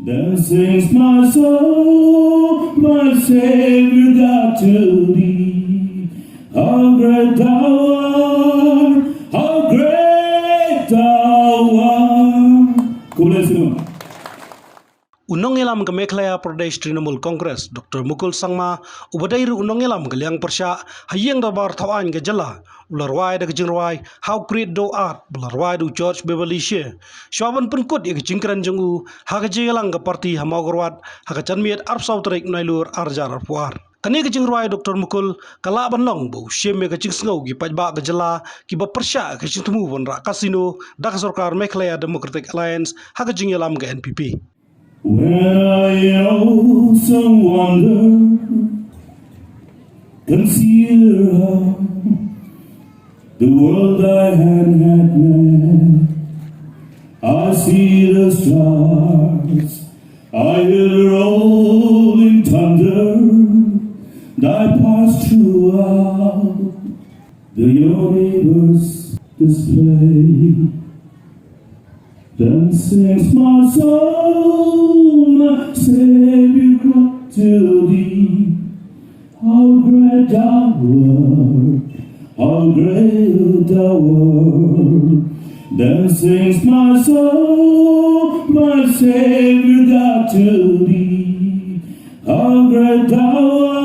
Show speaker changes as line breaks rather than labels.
Then sings my soul, my Savior God to thee. How great thou art, how great thou art. Kumulai
Unongelam ke Meghalaya Pradesh Trinamool Congress Dr. Mukul Sangma ubadairu unongelam ke liang persya hayeng dabar thawan ke jala ularwai de jingrwai how great thou art ularwai du George Beverly Shea shwaban penkut ye jingkran jengu ha jelang ke parti hamagorwat ha chanmiet arp sautrik nailur arjar arpuar kani ke jingrwai Dr. Mukul kala banlong bu sheme ke jingsngau gi pajba ke jala ki ba persya ke jingtemu bon ra kasino dak sarkar Meghalaya Democratic Alliance ha jingelam ke NPP.
When I some wonder, consider the world I had met. I see the stars, I hear the rolling thunder, I pass throughout the universe display. Then sings my soul, my Savior God to thee. How great thou art, how great thou art. Then sings my soul, my Savior God to thee. How great thou art.